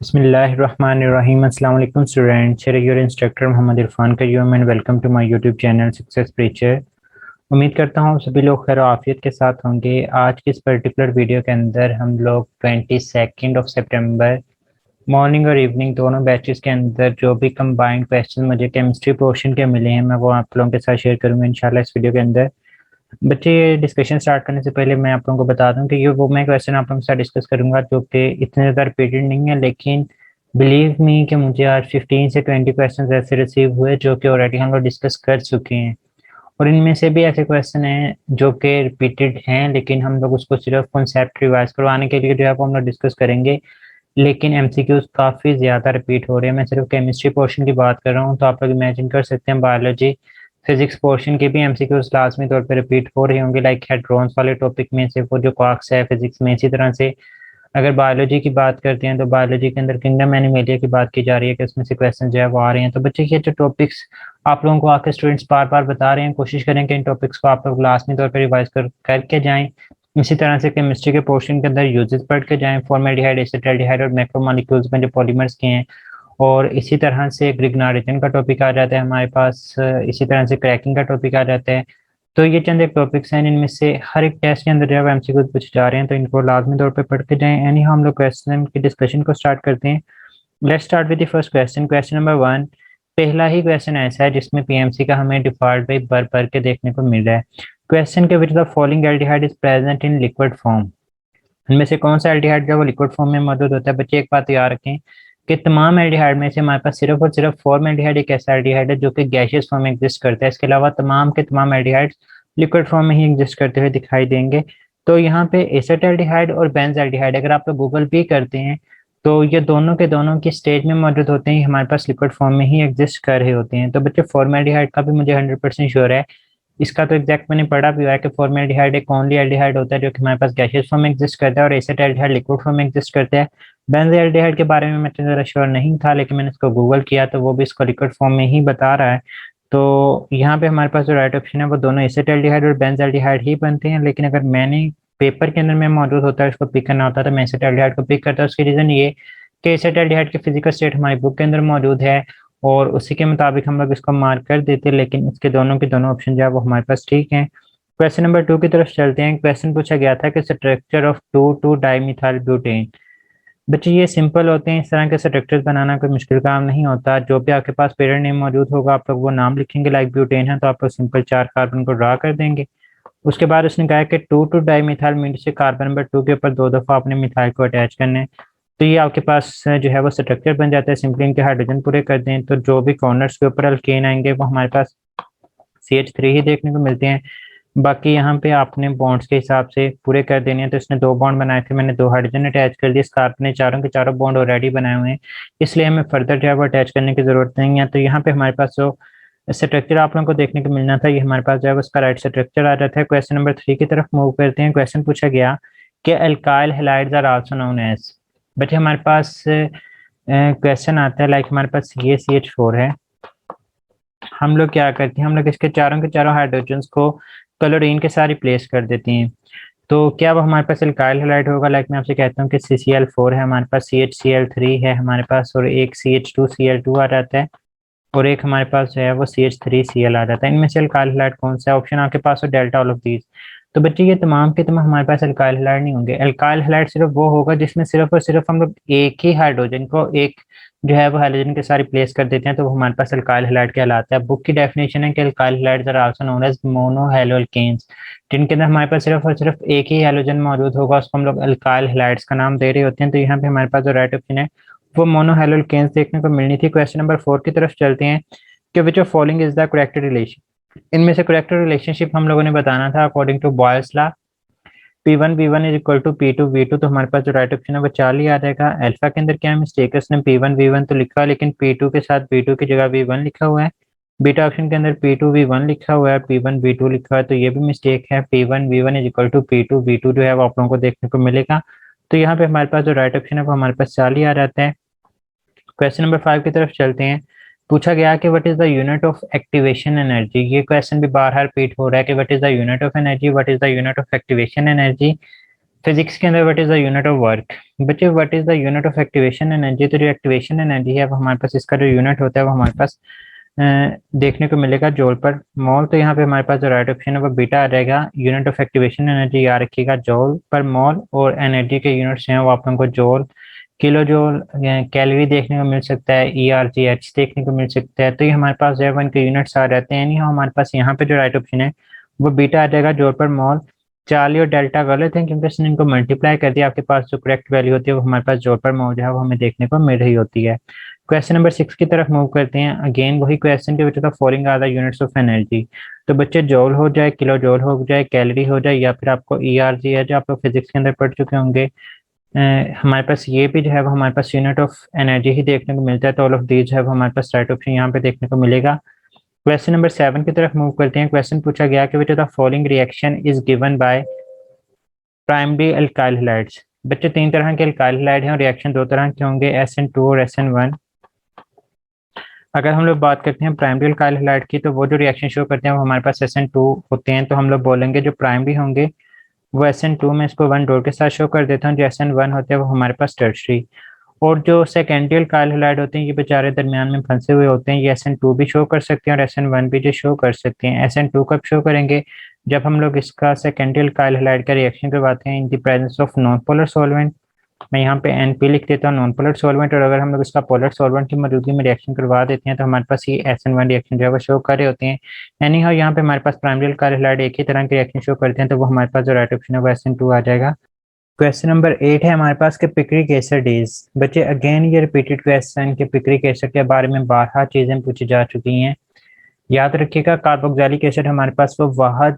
बिस्मिल्लाहिर्रहमानिर्रहीम। अस्सलाम वालेकुम students, your instructor Mohammad Irfan Kariyam and welcome to my YouTube channel success preacher. उम्मीद करता हूँ सभी लोग खैर आफियत के साथ होंगे। आज की इस पर्टिकुलर वीडियो के अंदर हम लोग 22 सितंबर मॉर्निंग और इवनिंग दोनों बैचेस के अंदर जो भी कंबाइंड क्वेश्चन मुझे केमिस्ट्री पोर्शन के मिले हैं मैं वो आप लोगों के साथ शेयर करूँगा इंशाल्लाह इस वीडियो के अंदर। बच्चे, ये डिस्कशन स्टार्ट करने से पहले मैं आप लोगों को बता दूं कि ये वो मैं क्वेश्चन आप लोगों के साथ डिस्कस करूंगा जो कि इतने ज़्यादा रिपीटेड नहीं है, लेकिन बिलीव मी कि मुझे आज 15 से 20 क्वेश्चन ऐसे रिसीव हुए जो कि ऑलरेडी हम लोग डिस्कस कर चुके हैं। और इनमें से भी ऐसे क्वेश्चन हैं जो कि रिपीटेड हैं, लेकिन हम लोग उसको सिर्फ कॉन्सेप्ट रिवाइज करवाने के लिए जो है वो हम लोग डिस्कस करेंगे। लेकिन एमसीक्यूज काफ़ी ज़्यादा रिपीट हो रहे हैं। मैं सिर्फ केमिस्ट्री पोर्शन की बात कर रहा हूँ, तो आप लोग इमेजिन कर सकते हैं बायोलॉजी फिजिक्स पोर्शन के भी एमसीक्यूज लाजमी तौर पर रिपीट हो रहे होंगे, लाइक हेड्रोन्स वाले टॉपिक में से वो जो क्वार्क्स है फिजिक्स में। इसी तरह से अगर बायोलॉजी की बात करते हैं तो बायोलॉजी के अंदर किंगडम एनिमेलिया की बात की जा रही है कि उसमें से क्वेश्चन जो है वो आ रहे हैं। तो बच्चे, ये जो टॉपिक्स आप लोगों को आके स्टूडेंट्स बार बार बता रहे हैं, कोशिश करें कि इन टॉपिक्स को आप लोग लाजमी तौर पर रिवाइज करके जाएं। इसी तरह से केमिस्ट्री के पोर्शन के अंदर यूजेस पढ़ के जाएं, फॉर्मेल्डिहाइड, एसिटाल्डिहाइड और मैक्रोमोलिक्यूल्स में जो पॉलीमर्स के हैं। और इसी तरह से ग्रिग्नार्डिन का टॉपिक आ जाता है हमारे पास, इसी तरह से क्रैकिंग का टॉपिक आ जाता है। तो ये चंद एक टॉपिक्स हैं इनमें से हर एक टेस्ट के अंदर जो है एमसीक्यू पूछे जा रहे हैं, तो इनको लाजमी तौर पे पढ़ के जाएं। यानी हम लोग क्वेश्चन की डिस्कशन को स्टार्ट करते हैं। Let's start with the first question, question number 1। पहला ही क्वेश्चन ऐसा है जिसमें पीएमसी का हमें डिफॉल्ट पे भर भर के देखने को मिल रहा है। क्वेश्चन के which the following aldehyde is present in liquid form. इनमें से कौन सा एल्डिहाइड जो है वो लिक्विड फॉर्म में मौजूद होता है। बच्चे, एक बात याद रखें कि तमाम एल्डिहाइड में से हमारे पास सिर्फ और सिर्फ फॉर्मल्डिहाइड एक ऐसा एल्डिहाइड है जो कि गैसियस फॉर्म में एग्जिस्ट करता है। इसके अलावा तमाम के तमाम एल्डिहाइड लिक्विड फॉर्म में ही एग्जिस्ट करते हुए दिखाई देंगे। तो यहाँ पे एसेटल्डिहाइड और बेंजल्डिहाइड अगर आप लोग गूगल पे करते हैं तो ये दोनों के दोनों की स्टेज में मौजूद होते हैं, हमारे पास लिक्विड फॉर्म में ही एग्जिस्ट कर रहे होते हैं। तो बच्चे, फॉर्मल्डिहाइड का भी मुझे 100% श्योर है। इसका तो एग्जैक्ट मैंने पढ़ा भी हुआ है कि फॉर्मल्डिहाइड एक ओनली एल्डिहाइड होता है जो कि हमारे पास गैसियस फॉर्म में एग्जिस्ट करता है, और एसेटल्डिहाइड लिक्विड फॉर्म में एग्जिस्ट करता है। बेंजल्डिहाइड के बारे में मैं तो ज़रा श्योर नहीं था, लेकिन मैंने इसको गूगल किया तो वो भी इसको लिक्विड फॉर्म में ही बता रहा है। तो यहाँ पे हमारे पास जो राइट ऑप्शन है वो दोनों एसेटल्डिहाइड और बेंजल्डिहाइड ही बनते हैं। लेकिन अगर मैंने पेपर के अंदर में मौजूद होता है उसको पिक करना होता है तो मैं एसेटल्डिहाइड को पिक करता हूँ। उसकी रीज़न ये कि एसेटल्डिहाइड की फिजिकल स्टेट हमारी बुक के अंदर मौजूद है और उसी के मुताबिक हम लोग इसको मार्क कर देते हैं। लेकिन इसके दोनों के दोनों ऑप्शन जो है वो हमारे पास ठीक हैं। क्वेश्चन नंबर 2 की तरफ चलते हैं। क्वेश्चन पूछा गया था कि स्ट्रक्चर ऑफ 2,2 डाइमिथाइल ब्यूटेन। बच्चे, ये सिंपल होते हैं, इस तरह के स्ट्रक्चर्स बनाना कोई मुश्किल काम नहीं होता। जो भी आपके पास पेरेंट नेम मौजूद होगा आप लोग वो नाम लिखेंगे, लाइक ब्यूटेन है तो आप लोग सिंपल 4 कार्बन को ड्रा कर देंगे। उसके बाद उसने कहा कि 2,2 डाइमिथाइल मीन से कार्बन नंबर 2 के ऊपर 2 दफा अपने मिथाइल को अटैच करने हैं। तो ये आपके पास जो है वो स्ट्रक्चर बन जाता है। सिंपली इनके हाइड्रोजन पूरे कर दें तो जो भी कॉर्नर्स के ऊपर अल्केन आएंगे वो हमारे पास CH3 ही देखने को मिलते हैं। बाकी यहाँ पे आपने बॉन्ड्स के हिसाब से पूरे कर देने हैं। तो इसने 2 बॉन्ड बनाए थे, मैंने 2 हाइड्रोजन अटैच कर दिए। इस कार्बन ने चारों के चारों बॉन्ड ऑलरेडी बनाए हुए हैं, इसलिए हमें फर्दर जो है वो अटैच करने की जरूरत नहीं है। तो यहाँ पे हमारे पास जो स्ट्रक्चर आप लोगों को देखने को मिलना था ये हमारे पास जो है उसका राइट स्ट्रक्चर आ जाता है। क्वेश्चन नंबर 3 की तरफ मूव करते हैं। क्वेश्चन पूछा गया कि alkyl halides are also known as. But हमारे पास क्वेश्चन आता है, लाइक हमारे पास ये CH4 है। हम लोग क्या करते हैं, हम लोग इसके चारों के चारों हाइड्रोजन्स को क्लोरीन के साथ रिप्लेस कर देते हैं। तो क्या वो हमारे पास एल्काइल हैलाइड होगा। लाइक मैं आपसे कहता हूँ कि CCl4 है हमारे पास, CHCl3 है हमारे पास, और एक CH2Cl2 आ जाता है, और एक हमारे पास जो है वो CH3Cl आ जाता है। इनमें से अल्काइल हैलाइड कौन सा ऑप्शन आपके पास हो, डेल्टा ऑल ऑफ दीज। तो बच्चे, ये तमाम के तमाम हमारे पास अल्काइल हैलाइड नहीं होंगे। अल्काइल हैलाइड सिर्फ वो होगा जिसमें सिर्फ और सिर्फ हम लोग एक ही हाइड्रोजन को एक जो है वो हाइड्रोजन के साथ रिप्लेस कर देते हैं, तो वो हमारे पास अल्काइल हैलाइड कहलाता है। बुक की डेफिनेशन है कि alkyl halides are also known as monohaloalkanes, जिनके अंदर हमारे पास सिर्फ और सिर्फ एक ही हाइड्रोजन मौजूद होगा उसको हम लोग अल्काइल हैलाइड्स का नाम दे रहे होते हैं। तो यहाँ पे हमारे पास जो राइट ऑप्शन है वो मोनोहैलोअल्केन्स देखने को मिलनी थी। क्वेश्चन नंबर 4 की तरफ चलते हैं कि which of following is the correct relation. इनमें से करेक्ट रिलेशनशिप हम लोगों ने बताना था according to Boyle's law. P1 V1 is equal to P2 V2। तो हमारे पास जो राइट ऑप्शन है वो 4 ही आ जाएगा। अल्फा के अंदर क्या मिस्टेक है, उसने P1 V1 तो लिखा है लेकिन P2 के साथ B2 की जगह V1 लिखा हुआ है। बीटा ऑप्शन के अंदर P2 V1 लिखा हुआ है, P1 V2 लिखा हुआ है, तो ये भी मिस्टेक है। P1 V1 is equal to P2 V2 जो है वो आप लोगों को देखने को मिलेगा। तो यहाँ पे हमारे पास जो राइट ऑप्शन है वो हमारे पास 4 ही आ जाता है। क्वेश्चन नंबर 5 की तरफ चलते हैं। पूछा गया कि what is the unit of activation energy. ये क्वेश्चन भी बार बार रिपीट हो रहा है कि what is the unit of energy, what is the unit of activation energy. Physics के अंदर what is the unit of work. बच्चे what is the unit of activation energy. तो जो एक्टिवेशन एनर्जी है वो हमारे पास इसका जो यूनिट होता है वो हमारे पास अ, देखने को मिलेगा जूल पर मोल। तो यहाँ पे हमारे पास जो राइट ऑप्शन है वो बीटा आ जाएगा। यूनिट ऑफ एक्टिवेशन एनर्जी याद रखिएगा जूल पर मोल, और एनर्जी के यूनिट्स हैं वो आप लोगों को जूल, किलो जूल, कैलोरी देखने को मिल सकता है, ERGH देखने को मिल सकता है। तो ये हमारे पास जो है वो इनके यूनिट्स आ जाते हैं। यानी हमारे पास यहाँ पे जो राइट ऑप्शन है वो बीटा आ जाएगा जूल पर मोल। चार्ली और डेल्टा गलत है क्योंकि इसने इनको मल्टीप्लाई कर दिया। आपके पास जो करेक्ट वैल्यू होती है वो हमारे पास जूल पर मोल जो है वो हमें देखने को मिल रही होती है। क्वेश्चन नंबर 6 की तरफ मूव करते हैं। अगेन वही क्वेश्चन के which the following are the units of energy. तो बच्चे जॉल हो जाए, किलो जॉल हो जाए, कैलोरी हो जाए, या फिर आपको ERG है जो आप लोग फिजिक्स के अंदर पढ़ चुके होंगे। हमारे पास ये भी जो है वो हमारे पास यूनिट ऑफ एनर्जी ही देखने को मिलता है। तो ऑल ऑफ दीज जो है वो हमारे पास राइट ऑप्शन यहाँ पे देखने को मिलेगा। क्वेश्चन नंबर 7 की तरफ मूव करते हैं। क्वेश्चन पूछा गया कि विच the following reaction is given by primary alkyl halides. बच्चे 3 तरह के अल्काइल हैलाइड हैं और रिएक्शन 2 तरह के होंगे, SN2 और SN1। अगर हम लोग बात करते हैं प्राइमरी अल्काइल हैलाइड की तो वो जो रिएक्शन शो करते हैं वो हमारे पास SN2 होते हैं। तो हम लोग बोलेंगे जो प्राइमरी होंगे वो SN2 में इसको 1 डॉट के साथ शो कर देता हूँ। जो SN1 होते हैं वो हमारे पास टर्शरी। और जो सेकेंडरी अल्काइल हैलाइड होते हैं ये बेचारे दरमियान में फंसे हुए होते हैं। ये SN2 भी शो कर सकते हैं और SN1 भी जो शो कर सकते हैं। SN2 कब शो करेंगे, जब हम लोग इसका सेकेंडरी अल्काइल हैलाइड का रिएक्शन करवाते हैं इन the presence of non polar solvent. मैं यहाँ पे NP लिख देता हूँ, नॉन पोलर सॉल्वेंट। और अगर हम लोग इसका पोलर सॉल्वेंट की मौजूदगी में रिएक्शन करवा देते हैं तो हमारे पास ये SN1 रिएक्शन जो है वो शो कर रहे होते हैं। एनी हाउ यहाँ पे हमारे पास प्राइमरी अल्काइल हैलाइड एक ही तरह के रिएक्शन शो करते हैं, तो वो हमारे पास जो राइट ऑप्शन है वो SN2 आ जाएगा। क्वेश्चन नंबर 8 है हमारे पास के पिक्रिक एसिड इज। बच्चे अगेन ये रिपीटेड क्वेश्चन के पिक्रिक एसिड के बारे में 12 चीजें पूछी जा चुकी हैं। याद रखिएगा कार्बोक्सिलिक एसिड हमारे पास वो वाहद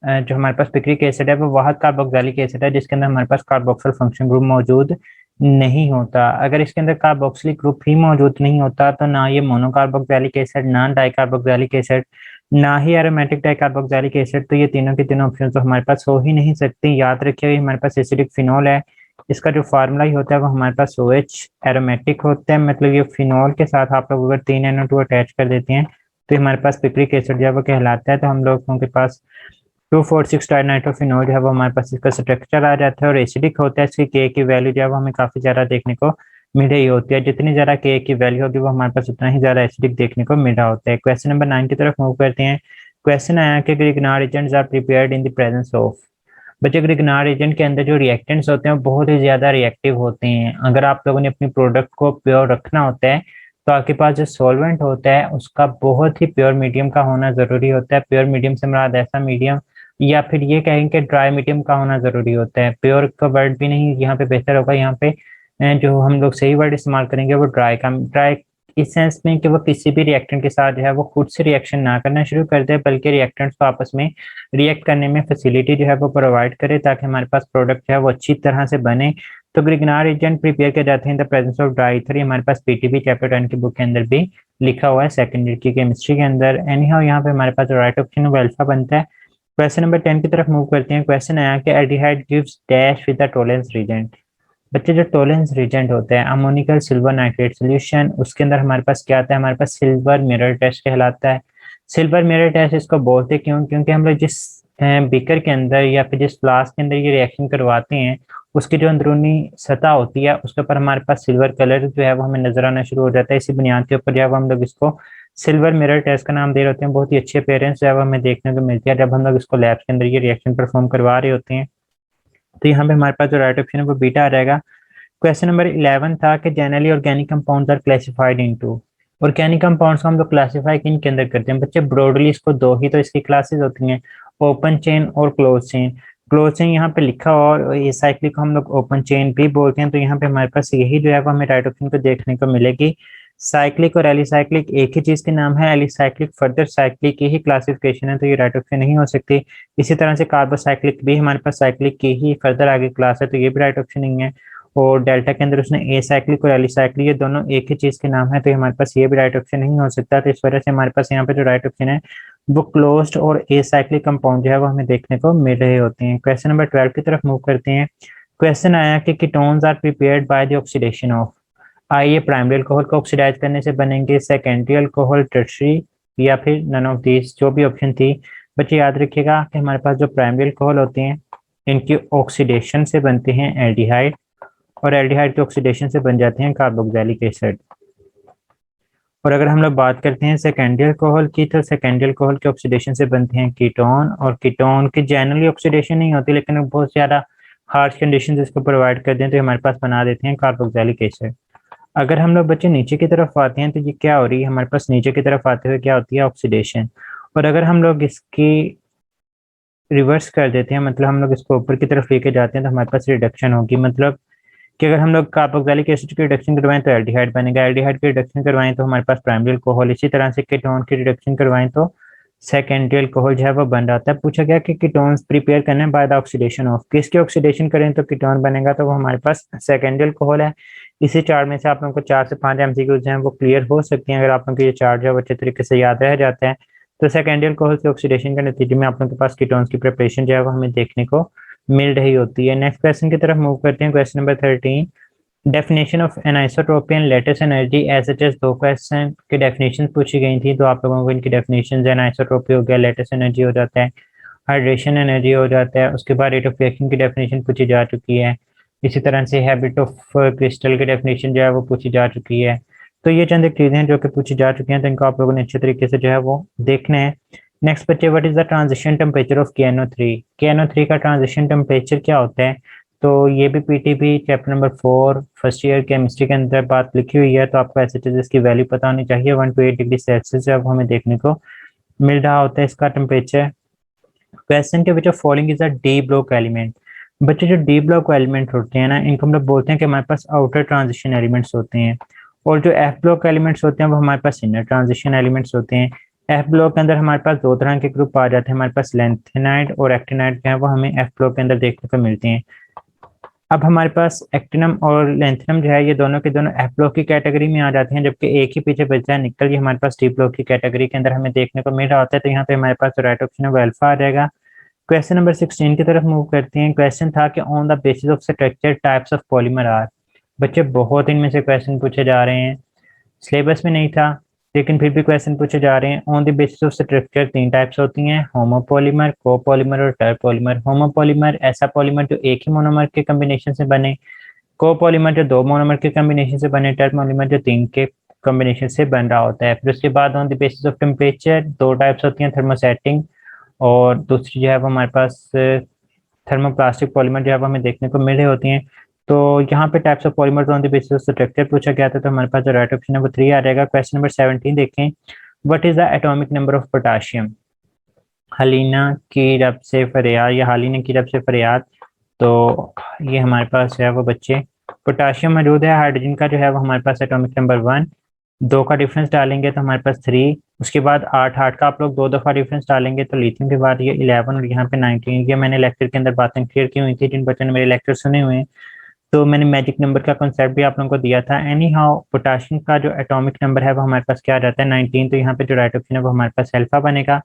जो हमारे पास पिक्रिक एसिड है वो वाहद कार्बोक्सिलिक एसिड है जिसके अंदर हमारे पास कार्बोक्सिल फंक्शन ग्रुप मौजूद नहीं होता। अगर इसके अंदर कार्बोक्सिलिक ग्रुप ही मौजूद नहीं होता तो ना ये मोनोकार्बोक्सिलिक एसिड, ना डाइकार्बोक्सिलिक एसिड, ना ही एरोमेटिक डाइकार्बोक्सिलिक एसिड। तो ये तीनों के तीनों ऑप्शन तो हमारे पास हो ही नहीं सकते। याद रखिए हमारे पास एसिडिक फिनोल है, इसका जो फार्मूला ही होता है वो हमारे पास OH एरोमेटिक होता है। मतलब ये फिनोल के साथ आप लोग अगर 3 NO2 अटैच कर देते हैं तो हमारे पास पिक्रिक एसिड जो है वो कहलाता है। तो हम लोगों के पास 2,4,6 डाइनाइट्रोफिनोल जो है वो हमारे पास इसका स्ट्रक्चर आ जाता है और एसिडिक होता है। इसकी के की वैल्यू जो है वो हमें काफी ज्यादा देखने को मिल रही होती है। जितनी ज्यादा के की वैल्यू होगी वो हमारे पास उतना ही ज्यादा एसिडिक देखने को मिल रहा होता है। क्वेश्चन नंबर 9 की तरफ मूव करते हैं। क्वेश्चन आया कि Grignard agents are prepared in the presence of. बच्चे ग्रिग्नार्ड एजेंट के अंदर जो रिएक्टेंट्स होते हैं वो बहुत ही ज्यादा रिएक्टिव होते हैं। अगर आप लोगों ने अपनी प्रोडक्ट को प्योर रखना होता है तो आपके पास जो सॉल्वेंट होता है उसका बहुत ही प्योर मीडियम का होना जरूरी होता है। प्योर मीडियम से मुराद ऐसा मीडियम, या फिर ये कहेंगे कि ड्राई मीडियम का होना जरूरी होता है। प्योर का वर्ड भी नहीं यहाँ पे बेहतर होगा। यहाँ पे जो हम लोग सही वर्ड इस्तेमाल करेंगे वो ड्राई का। ड्राई इस सेंस में कि वो किसी भी रिएक्टेंट के साथ जो है वो खुद से रिएक्शन ना करना शुरू कर दे, बल्कि रिएक्टेंट्स को आपस में रिएक्ट करने में फैसिलिटी जो है वो प्रोवाइड करे ताकि हमारे पास प्रोडक्ट जो है वो अच्छी तरह से बने। तो ग्रिग्नार्ड एजेंट प्रिपेयर किए जाते हैं इन the presence of dry ether. हमारे पास PTB चैप्टर 10 की बुक के अंदर भी लिखा हुआ है सेकेंडरी की केमिस्ट्री के अंदर। एनी हाउ यहाँ पे हमारे पास राइट ऑप्शन वो अल्फा बनता है। क्वेश्चन नंबर 10 की तरफ मूव करते हैं। क्वेश्चन आया कि aldehyde gives dash with the Tollens reagent. बच्चे जो टोलेंस रीजेंट होता है अमोनिकल सिल्वर नाइट्रेट सोल्यूशन, उसके अंदर हमारे पास क्या आता है, हमारे पास सिल्वर मिरर टेस्ट कहलाता है। सिल्वर मिरर टेस्ट इसको बोलते क्यों, क्योंकि हम लोग जिस बीकर के अंदर या फिर जिस फ्लास्क के अंदर ये रिएक्शन करवाते हैं उसकी जो अंदरूनी सतह होती है उसके ऊपर हमारे पास सिल्वर कलर जो है वो हमें नजर आना शुरू हो जाता है। इसी बुनियाद के ऊपर जो है वो हम लोग इसको सिल्वर मिरर टेस्ट का नाम दे रहे होते हैं। बहुत ही अच्छी अपीयरेंस जो है वो हमें देखने को मिलती है जब हम लोग इसको लैब्स के अंदर ये रिएक्शन परफॉर्म करवा रहे होते हैं। तो यहाँ पे हमारे पास जो राइट ऑप्शन है वो बीटा आ जाएगा। क्वेश्चन नंबर 11 था कि generally organic compounds are classified into. Organic compounds को हम लोग क्लासिफाई किन के अंदर करते हैं बच्चे, ब्रॉडली इसको दो ही तो इसकी क्लासेस होती हैं, ओपन चेन और क्लोज चेन। क्लोज चेन यहाँ पे लिखा और ये साइक्लिक को हम लोग ओपन चेन भी बोलते हैं। तो यहाँ पे हमारे पास यही जो है वो हमें राइट ऑप्शन को देखने को मिलेगी। साइक्लिक और एलिसाइक्लिक एक ही चीज के नाम है। एलिसाइक्लिक फर्दर साइक्लिक की ही क्लासिफिकेशन है, तो ये राइट ऑप्शन नहीं हो सकती। इसी तरह से कार्बोसाइक्लिक भी हमारे पास साइक्लिक की ही फर्दर आगे क्लास है, तो ये भी राइट ऑप्शन नहीं है। और डेल्टा के अंदर उसने ए साइक्लिक और एलिसाइक्लिक ये दोनों एक ही चीज के नाम है, तो हमारे पास ये भी राइट ऑप्शन नहीं हो सकता। तो इस वजह से हमारे पास यहाँ पे जो राइट ऑप्शन है वो क्लोज्ड और ए साइक्लिक कंपाउंड जो है वो हमें देखने को मिल रहे होते हैं। क्वेश्चन नंबर 12 की तरफ मूव करते हैं। क्वेश्चन आया कि ketones are prepared by the oxidation of. आइए प्राइमरी अल्कोहल को ऑक्सीडाइज करने से बनेंगे, सेकेंडरी अल्कोहल, टर्शरी, या फिर नन ऑफ दीज, जो भी ऑप्शन थी। बच्चे याद रखिएगा कि हमारे पास जो प्राइमरी अल्कोहल होते हैं इनकी ऑक्सीडेशन से बनते हैं एल्डिहाइड, और एल्डिहाइड के ऑक्सीडेशन से बन जाते हैं कार्बोक्सिलिक एसिड। और अगर हम लोग बात करते हैं सेकेंडरी अल्कोहल की, तो सेकेंडरी अल्कोहल के ऑक्सीडेशन से बनते हैं कीटोन, और कीटोन की जनरली ऑक्सीडेशन नहीं होती, लेकिन बहुत ज़्यादा हार्श कंडीशन इसको प्रोवाइड कर दें तो हमारे पास बना देते हैं कार्बोक्सिलिक एसिड। अगर हम लोग बच्चे नीचे की तरफ आते हैं तो ये क्या हो रही है, हमारे पास नीचे की तरफ आते हुए क्या होती है, ऑक्सीडेशन। और अगर हम लोग इसकी रिवर्स कर देते हैं, मतलब हम लोग इसको ऊपर की तरफ लेके जाते हैं, तो हमारे पास रिडक्शन होगी। मतलब कि अगर हम लोग कार्बोक्सिलिक एसिड की रिडक्शन करवाएं तो एल्डिहाइड बनेगा, एल्डिहाइड की रिडक्शन करवाएं तो हमारे पास प्राइमरी अल्कोहल, इसी तरह से कीटोन की रिडक्शन करवाएं तो सेकेंडरी अल्कोहल जो है वो बन जाता है। पूछा गया कि कीटोन्स प्रिपेयर करना है बाय द ऑक्सीडेशन ऑफ, किसके ऑक्सीडेशन करें तो कीटोन बनेगा, तो वो हमारे पास सेकेंडरी अल्कोहल है। इसी चार्ट में से आप लोगों को 4 से 5 एमसीक्यूज हैं वो क्लियर हो सकती हैं, अगर आप लोगों को ये चार्ट जो है अच्छे तरीके से याद रह जाता है। तो सेकेंडरी अल्कोहल के ऑक्सीडेशन के नतीजे में आप लोगों के पास कीटोन्स की प्रिपरेशन जो है वो हमें देखने को मिल रही होती है। नेक्स्ट क्वेश्चन की तरफ मूव करते हैं, question number 13। Definition of anisotropy and latest energy as such as, दो क्वेश्चन की डेफिनेशन पूछी गई थी, तो आप लोगों को इनकी डेफिनेशन, एनिसोट्रोपी हो गया, लेटेस्ट एनर्जी हो जाता है, हाइड्रेशन एनर्जी हो जाता है, उसके बाद रेट ऑफ रिएक्शन की डेफिनेशन पूछी जा चुकी है। इसी तरह से हैबिट ऑफ क्रिस्टल की डेफिनेशन जो है वो पूछी जा चुकी है। तो ये चंद एक चीज़ें हैं जो कि पूछी जा चुकी हैं, तो इनको आप लोगों ने अच्छे तरीके से जो है वो देखना है। नेक्स्ट बच्चे, what is the transition temperature of KNO3? KNO3 का ट्रांजिशन टेम्परेचर क्या होता है? तो ये भी PTB chapter number 4 first year chemistry के अंदर बात लिखी हुई है, तो आपको ऐसे इसकी वैल्यू पता होनी चाहिए। 1 to 8 डिग्री सेल्सियस जब हमें देखने को मिल रहा होता है इसका टेम्परेचर। क्वेश्चन के विच of following is a D block element? बच्चे जो डी ब्लॉक एलिमेंट होते हैं ना, इनको हम लोग बोलते हैं कि हमारे पास आउटर ट्रांजिशन एलिमेंट्स होते हैं, और जो एफ ब्लॉक एलिमेंट्स होते हैं वो हमारे पास इनर ट्रांजिशन एलिमेंट्स होते हैं। एफ ब्लॉक के अंदर हमारे पास दो तरह के ग्रुप आ जाते हैं, हमारे पास लेंथेनाइड और एक्टिनाइड के हैं, वो हमें एफ ब्लॉक के अंदर देखने को मिलते हैं। अब हमारे पास एक्टिनम और लेंथेनम जो है ये दोनों के दोनों एफ ब्लॉक की कैटेगरी में आ जाते हैं, जबकि एक ही पीछे बचता है निकल, ये हमारे पास डी ब्लॉक की कैटेगरी के अंदर हमें देखने को मिल रहा होता है। तो यहाँ पे हमारे पास राइट ऑप्शन है वो अल्फा आ जाएगा। क्वेश्चन नंबर 16 की तरफ मूव करते हैं। क्वेश्चन था कि on the basis of structure types of polymer are. बच्चे बहुत इनमें से क्वेश्चन पूछे जा रहे हैं, सिलेबस में नहीं था लेकिन फिर भी क्वेश्चन पूछे जा रहे हैं। On the basis of structure 3 types होती हैं, होमोपॉलीमर, कोपॉलीमर और टरपॉलीमर। होमोपॉलीमर ऐसा पॉलीमर जो एक ही मोनोमर के कॉम्बिनेशन से बने, कोपॉलीमर जो 2 मोनोमर के कॉम्बिनेशन से बने, टरपॉलीमर जो 3 के कॉम्बिनेशन से बन रहा होता है। फिर उसके बाद on the basis of temperature 2 types होती हैं, थर्मोसेटिंग और दूसरी जो है वो हमारे पास थर्मोप्लास्टिक पॉलीमर जो है वो हमें देखने को मिल रही होती हैं। तो यहाँ पे types of polymer on the basis of structure पूछा गया था, तो हमारे पास जो राइट ऑप्शन है वो 3 आ जाएगा। क्वेश्चन नंबर 17 देखें, what is the atomic number of potassium? हलीना की रब से फरियाद, या हालिना की रब से फरियाद, तो ये हमारे पास है वो बच्चे पोटाशियम मौजूद है। हाइड्रोजन का जो है वो हमारे पास एटॉमिक नंबर 1, 2 का डिफरेंस डालेंगे तो हमारे पास 3, उसके बाद 8 का आप लोग 2 दफ़ा डिफरेंस डालेंगे तो लिथियम के बाद ये 11 और यहाँ पे 19। ये मैंने लेक्चर के अंदर बातें क्लियर की हुई थी, जिन बच्चों ने मेरे लेक्चर सुने हुए हैं, तो मैंने मैजिक नंबर का कॉन्सेप्ट भी आप लोगों को दिया था। एनी हाउ पोटाशियम का जो एटॉमिक नंबर है वो हमारे पास क्या आ जाता है, 19। तो यहाँ पे जो राइट ऑप्शन है वो हमारे पास अल्फा बनेगा।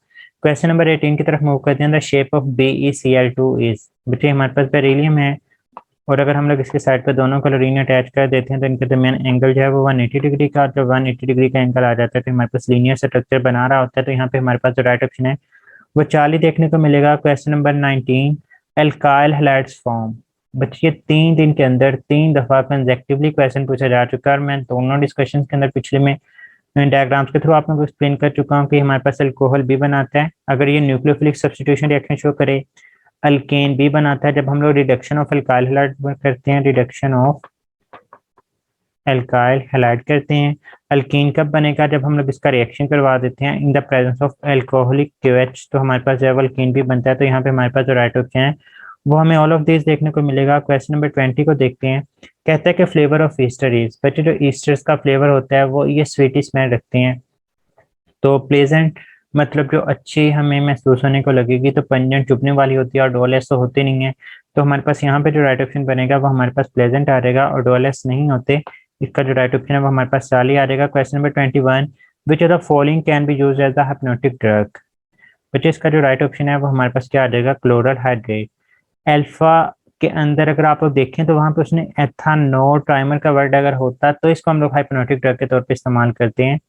क्वेश्चन नंबर 18 की तरफ मूव करते हैं। The shape of BeCl2 is, बच्चे हमारे पास बेरिलियम है, और अगर हम लोग इसके साइड पे दोनों क्लोरीन अटैच कर देते हैं तो इनके दरमियान एंगल जो है वो 180 डिग्री का, जो 180 डिग्री का एंगल आ जाता है तो हमारे पास लीनियर स्ट्रक्चर बना रहा होता है। तो यहाँ पे हमारे पास जो राइट ऑप्शन है वो 40 देखने को मिलेगा। Question number 19, alkyl halides form. बच्चे ये 3 दिन के अंदर 3 दफा कंजेक्टिवली क्वेश्चन पूछा जा चुका है, और मैं दोनों डिस्कशन के अंदर पिछले में डायग्राम्स के थ्रू आप लोगों को एक्सप्लेन कर चुका हूँ कि हमारे पास अल्कोहल भी बनाता है अगर ये न्यूक्लियोफिलिक सब्स्टिट्यूशन रिएक्शन शो करे, अल्केन भी बनाता है जब हम लोग रिडक्शन ऑफ अल्काइल हैलाइड करते हैं, रिडक्शन ऑफ अल्काइल हैलाइड करते हैं। अल्कीन कब बनेगा, जब हम लोग इसका रिएक्शन करवा देते हैं इन the presence of alcoholic QH, तो हमारे पास जो अल्कीन भी बनता है। तो यहाँ पे हमारे पास जो राइट ऑप्शन है वो हमें ऑल ऑफ दिस देखने को मिलेगा। क्वेश्चन नंबर 20 को देखते हैं। कहता है कि फ्लेवर ऑफ ईस्टर इज, बच्चे जो ईस्टर्स का फ्लेवर होता है वो ये स्वीटी स्मेल रखते हैं, तो प्लेजेंट मतलब जो अच्छी हमें महसूस होने को लगेगी, तो पंजेंट चुभने वाली होती है, और डोलेस तो होती नहीं है। तो हमारे पास यहाँ पे जो राइट ऑप्शन बनेगा वो हमारे पास प्लेजेंट आ जाएगा, और डोलेस नहीं होते। इसका जो राइट ऑप्शन है वो हमारे पास चाली आ जाएगा। Question number 21, which of the following can be use as the hypnotic drug? बच्चे इसका जो राइट ऑप्शन है वो हमारे पास क्या आ जाएगा, क्लोरल हाइड्रेट। अल्फा के अंदर अगर आप लोग देखें तो वहां पे उसने एथानोट्राइमर का वर्ड अगर होता तो इसको हम लोग हाइप्नोटिक ड्रग के तौर पे इस्तेमाल करते हैं।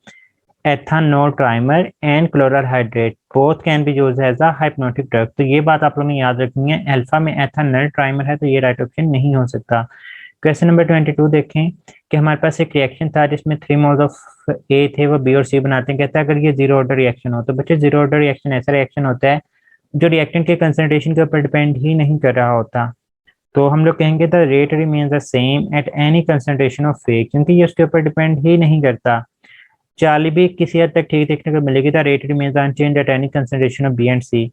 ethanol trimer and chloral hydrate both can be used as a hypnotic drug। तो ये बात आप लोगों ने याद रखनी है, अल्फा में एथानल ट्राइमर है तो ये राइट ऑप्शन नहीं हो सकता। क्वेश्चन नंबर 22 देखें कि हमारे पास एक रिएक्शन था जिसमें 3 मोल्स ऑफ ए थे, वो बी और सी बनाते हैं। कहता है अगर ये जीरो ऑर्डर रिएक्शन हो, तो बच्चे जीरो ऑर्डर रिएक्शन ऐसा रिएक्शन होता है जो रिएक्टेंट के कंसंट्रेशन के ऊपर डिपेंड ही नहीं कर रहा होता। तो हम लोग कहेंगे the rate remains the same at any concentration of A, क्योंकि ये उसके ऊपर डिपेंड ही नहीं करता। चार्ली भी किसी हद तक ठीक देखने को मिलेगी, the rate remains unchanged at any concentration of B and C.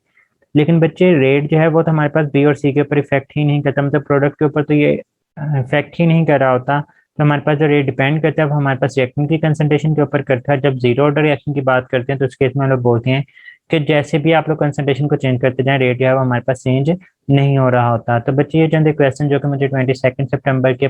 लेकिन बच्चे रेट जो है वो तो हमारे पास बी और सी के ऊपर इफेक्ट ही नहीं करता, मतलब प्रोडक्ट के ऊपर तो ये इफेक्ट ही नहीं कर रहा होता। तो हमारे पास जो रेट डिपेंड करता है वो हमारे पास रिएक्टेंट की कंसंट्रेशन के ऊपर करता है। जब जीरो ऑर्डर रिएक्शन की बात करते हैं तो उस केस में हम लोग बोलते हैं कि जैसे भी आप लोग कंसंट्रेशन को चेंज करते जाएं, रेट जो है वो हमारे पास चेंज नहीं हो रहा होता। तो बच्चे ये चंद क्वेश्चन जो कि मुझे 22 सितंबर के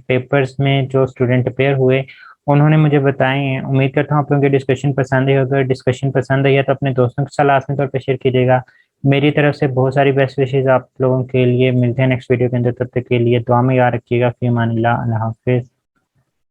पेपर्स में जो स्टूडेंट प्रिपेयर हुए उन्होंने मुझे बताए हैं। उम्मीद करता हूँ आप लोगों की डिस्कशन पसंद आई। अगर डिस्कशन पसंद आई है तो अपने दोस्तों के साथ लाजमी तौर पर शेयर कीजिएगा। मेरी तरफ से बहुत सारी बेस्ट विशेष आप लोगों के लिए। मिलते हैं नेक्स्ट वीडियो के अंदर, तब तक के लिए दुआ में याद रखिएगा। फी अमानिल्लाह, अल्लाह हाफिज़।